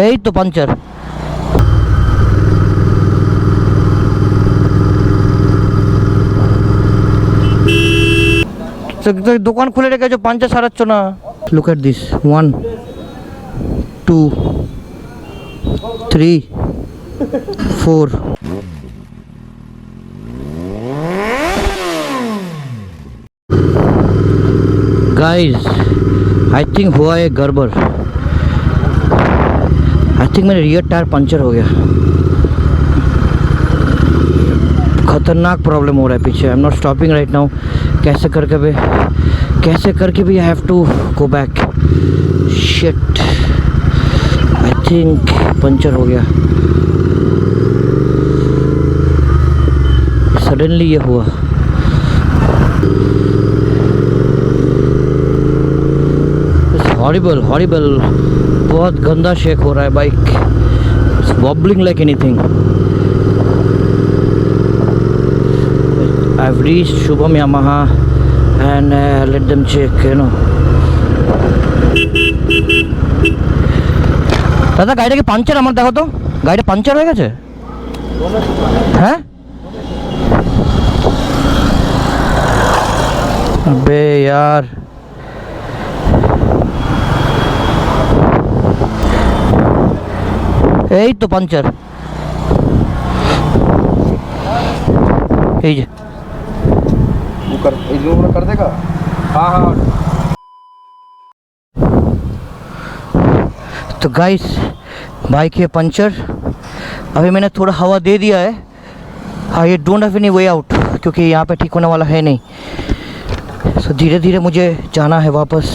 এই তো পাঞ্চার। দোকান খুলে রেখেছো, পাঞ্চার সারাচ্ছ না। Look at this, 1 2 3 4। Guys I think हुआ है गड़बड़। आई थिंक मेरा रियर टायर पंचर हो गया। खतरनाक प्रॉब्लम हो रहा है पीछे। I am not stopping right now. कैसे करके भी I have to go back. Shit, I think puncture हो गया। सडनली ये हुआ। हॉरिबल बहुत गंदा शेक हो रहा है bike. It's wobbling like anything. I've reached Shubham Yamaha and let them check, you know. দাদা গাড়িটা কি পাঞ্চার? আমার দেখো তো, গাড়িটা পাঞ্চার হয়ে গেছে। হ্যাঁ বে यार, এই তো পাঞ্চার। এই যে कर देगा। हाँ हाँ। तो गाइस बाइक है पंचर। अभी मैंने थोड़ा हवा दे दिया है। ये don't have any way out, क्योंकि यहाँ पे ठीक होने वाला है नहीं। सो धीरे धीरे मुझे जाना है वापस।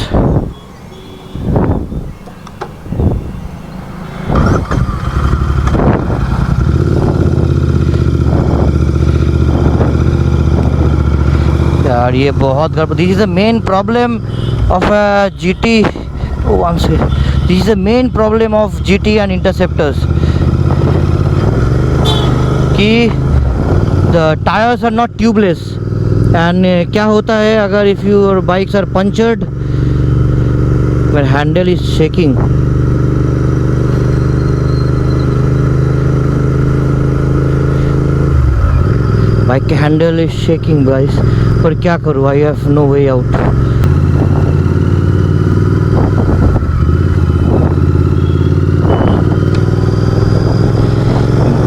यार ये बहुत गड़बड़। This is the main problem of GT। वन से this is the main problem of GT and interceptors कि the tyres are not tubeless. And क्या होता है अगर if your bikes are punctured, where handle is shaking. Bike के handle is shaking guys. पर क्या करूँ, I have no way out.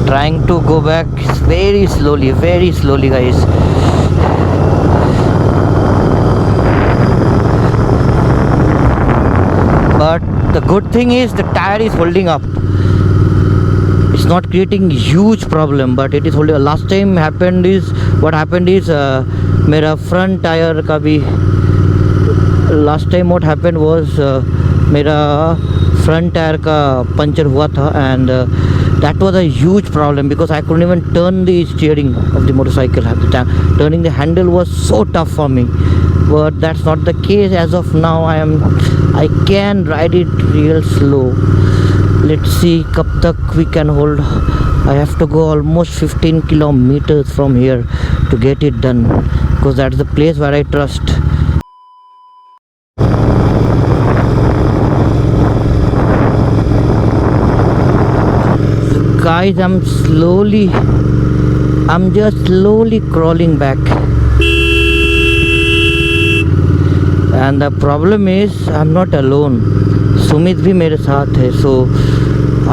Trying to go back very slowly guys. But the good thing is the tire is holding up. It's not creating huge problem, but it is holding. Last time what happened is मेरा front tyre का भी last time what happened was मेरा front tyre का puncture हुआ था। And that was a huge problem because I couldn't even turn the steering of the motorcycle at the time. Turning the handle was so tough for me, but that's not the case as of now. I can ride it real slow. Let's see kab tak we can hold. I have to go almost 15 kilometers from here to get it done, because that's the place where I trust. Guys, I'm just slowly crawling back, and the problem is I'm not alone. Sumit bhi mere saath hai, so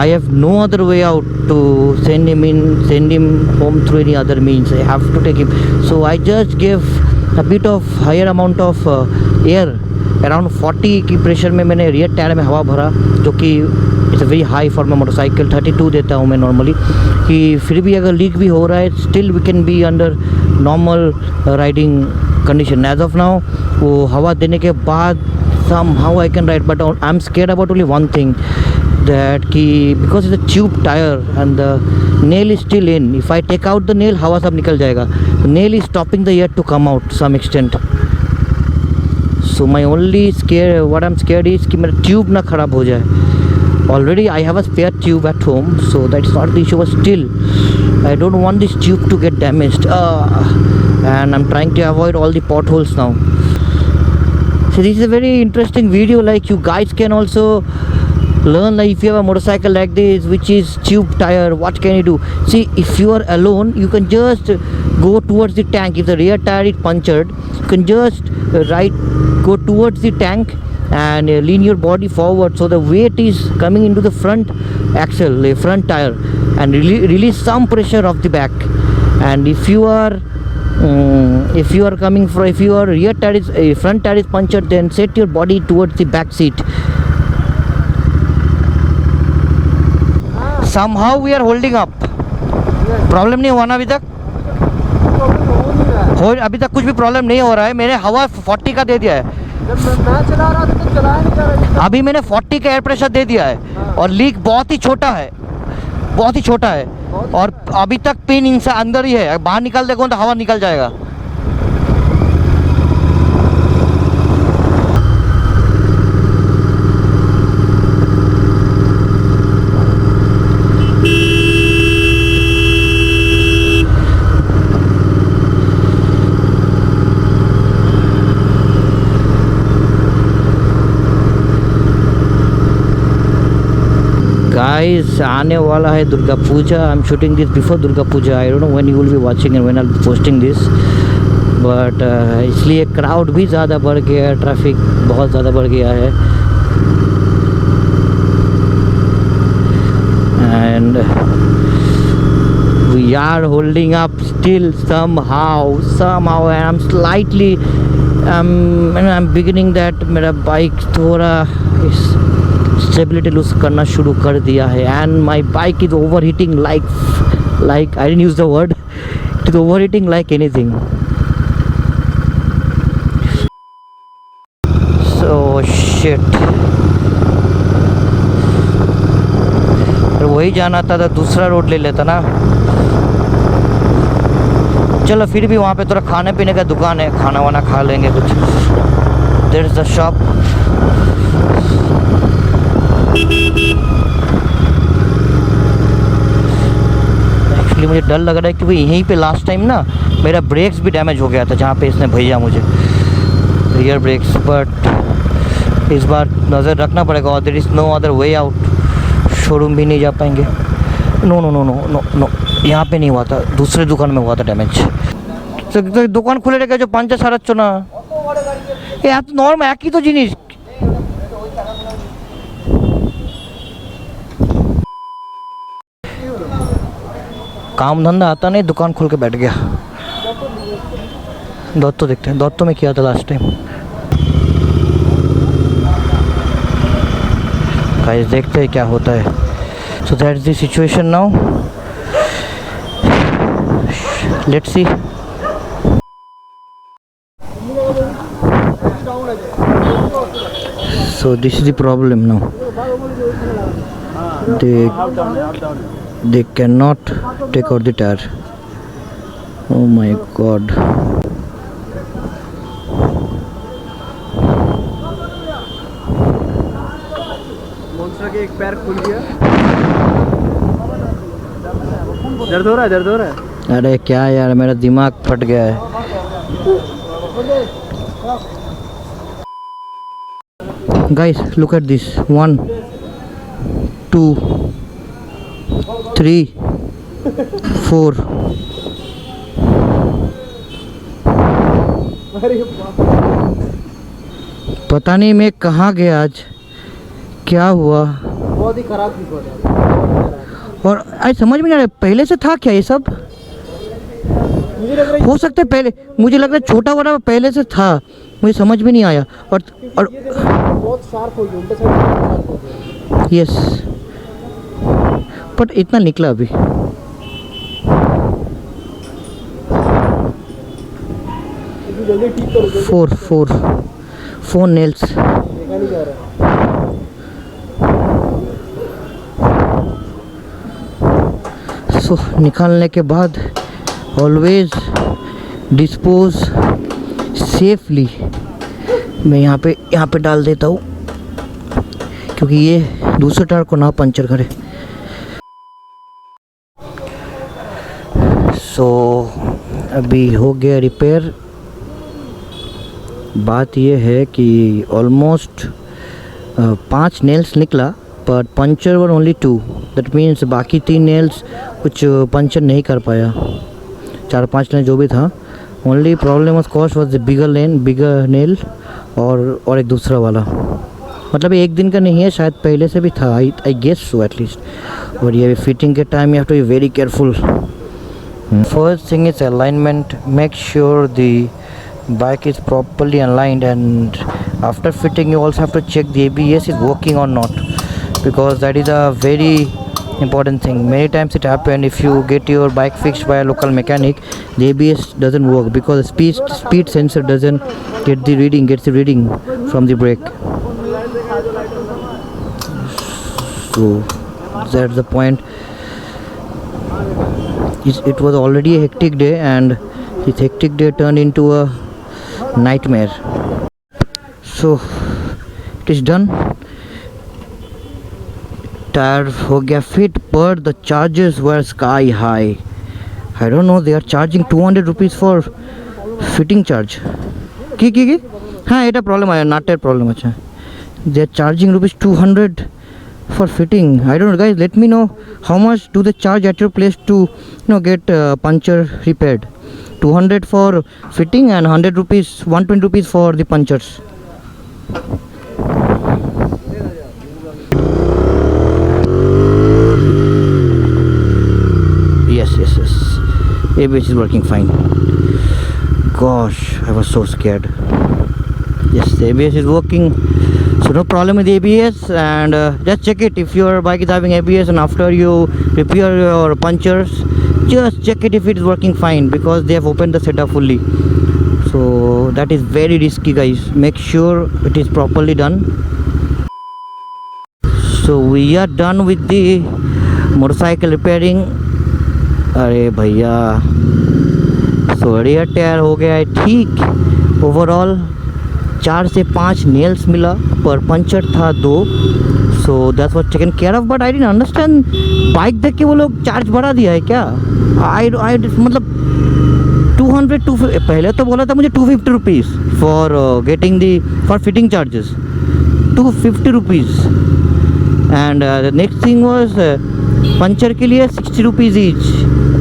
I have no other way out to send him home through any other means. I have to take him. So I just gave a bit of higher amount of air, around 40 की pressure में मैंने rear tyre में हवा भरा, जो कि it's very high for my motorcycle. 32 देता हूँ मैं नॉर्मली, कि फिर भी अगर लीक भी हो रहा है still we can be under normal riding condition. As of now वो हवा देने के बाद somehow I can ride, but I'm scared about only one thing, that कि because it's a tube tire and the nail is still in. If I take out the nail, हवा सब निकल जाएगा. The nail is stopping the air to come out to some extent. So my only scare, what I'm scared is कि मेरा tube ना खराब हो जाए. Already I have a spare tube at home, so that's not the issue, but still I don't want this tube to get damaged. And I'm trying to avoid all the potholes now. So this is a very interesting video, like you guys can also Learn, like if you have a motorcycle like this which is tube tire, what can you do? See, if you are alone, you can just go towards the tank. If the rear tire is punctured, you can just go towards the tank and lean your body forward, so the weight is coming into the front axle, the front tire, and release some pressure of the back. And if your rear tire is front tire is punctured, then set your body towards the back seat. Somehow we are holding up. Problem नहीं हुआ ना अभी तक? अभी तक कुछ भी problem नहीं हो रहा है. मैंने हवा 40 का दे दिया है. जब मैं चला रहा था तो चलाया नहीं जा रहा था. अभी मैंने 40 का एयर प्रेशर दे दिया है और लीक बहुत ही छोटा है, बहुत ही छोटा है. और अभी तक पिन इंसा अंदर ही है. बाहर निकाल देखो तो हवा निकल जाएगा. Guys, आने वाला है Durga Puja. I am shooting this before Durga Puja. I don't know when you will be watching and when I am posting this, but इसलिए क्राउड भी ज़्यादा बढ़ गया है, ट्रैफिक बहुत ज़्यादा बढ़ गया है. And we are holding up still somehow and I'm slightly I'm beginning that मेरा बाइक थोड़ा स्टेबिलिटी लूज करना शुरू कर दिया है. And my bike is over heating like I didn't use the word, it is over heating like anything. So shit. वही जाना था तो दूसरा रोड ले लेता ना. चलो फिर भी वहाँ पे थोड़ा खाने पीने का दुकान है, खाना वाना खा लेंगे कुछ. There is the shop. Actually मुझे डर लग रहा है क्योंकि यहीं पे लास्ट टाइम ना मेरा ब्रेक्स भी डैमेज हो गया था, जहाँ पे इसने भैया मुझे रियर ब्रेक्स. बट इस बार नज़र रखना पड़ेगा और there is no other way out. Showroom भी नहीं जा पाएंगे. No no no no no no यहाँ पे नहीं हुआ था, दूसरे दुकान में हुआ था डैमेज. तो दुकान खुले रहेगा जो 5 सारा चुना ये तो नॉर्म एक ही तो जिनिस. काम धंधा आता नहीं, दुकान खोल के बैठ गया. दत्तो देखते हैं, दत्तो में किया था लास्ट टाइम. गाइस देखते हैं क्या होता है. So that is the situation now. Let's see. So this is the problem now. They cannot take out the tire. Oh my god. Monster के एक पैर खुल गया. दर्द हो रहा है. अरे क्या यार, मेरा दिमाग फट गया है. Guys, look at this. 1 2 3 4. पता नहीं मैं कहाँ गया आज, क्या हुआ. बहुत ही खराब थी. और आज समझ में नहीं आ रहा पहले से था क्या ये सब. मुझे लग रहा हो सकता है पहले, मुझे लग रहा है छोटा वाला पहले से था, मुझे समझ में नहीं आया. और बहुत शार्प हो गया, उल्टा साइड शार्प हो गया. यस, बट इतना निकला अभी. जल्दी ठीक करो. 4 नेल्स. देखा नहीं जा रहा. सो निकालने के बाद ऑलवेज डिस्पोज सेफली. मैं यहाँ पे डाल देता हूँ क्योंकि ये दूसरे टायर को ना पंचर करे. सो अभी हो गया रिपेयर. बात ये है कि ऑलमोस्ट 5 नेल्स निकला but puncture were only 2. That means बाकी 3 नेल्स कुछ पंचर नहीं कर पाया. 4-5 नेल जो भी था. Only problem of cost was the bigger nail और एक दूसरा वाला. मतलब एक दिन का नहीं है, शायद पहले से भी था. I guess so at least. और ये फिटिंग के time you have to be very careful. First thing is alignment. Make sure the bike is properly aligned, and after fitting you also have to check the ABS is working or not, because that is a very important thing. Many times it happen, if you get your bike fixed by a local mechanic, the ABS doesn't work because the speed sensor doesn't gets the reading from the brake. So that's the point. It was already a hectic day, and this hectic day turned into a nightmare. So it is done. Tire हो गया fit, but the charges were sky high. I don't know, they are charging 200 rupees for fitting charge. কি हाँ এটা problem আছে, নাটের problem আছে. They are charging rupees 200 for fitting. I don't know guys, let me know how much do they charge at your place to get puncture repaired. 200 for fitting and 100 rupees 120 rupees for the punctures. Yes, ABS is working fine. Gosh, I was so scared. Yes, the ABS is working, so no problem with the ABS. And just check it if your bike is having ABS, and after you repair your punctures, just check it if it is working fine, because they have opened the setup fully. So that is very risky guys. Make sure it is properly done. So we are done with the motorcycle repairing. अरे भैया, so rare tyre हो गया है ठीक. Overall 4 से 5 nails मिला, पर puncture था 2. So that's was taken care of. But I didn't understand, bike देख के वो लोग चार्ज बढ़ा दिया है क्या? आई मतलब 200 पहले तो बोला था मुझे 250 rupees for getting the for fitting charges. 250 rupees. And next thing was puncture के लिए 60 rupees each.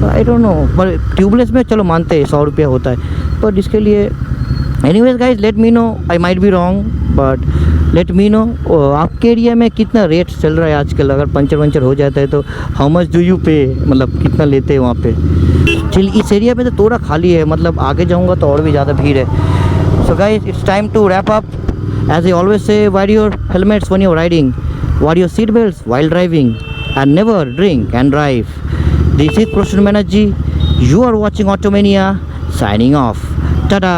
I don't no, पर ट्यूबलेस में चलो मानते हैं 100 रुपया होता है, पर इसके लिए anyways guys let me know. I might be wrong, but let me know आपके एरिया में कितना रेट चल रहा है आजकल. अगर पंचर हो जाता है तो हाउ मच डू यू पे, मतलब कितना लेते हैं वहाँ पे. स्टिल इस एरिया पे तो थोड़ा खाली है, मतलब आगे जाऊँगा तो और भी ज़्यादा भीड़ है. So guys it's time to wrap up. As I always say, wear your helmets when you're riding, wear your seat belts while driving, and never drink and drive. This is Prashant Banerjee. You are watching Automania. Signing off. Ta-da.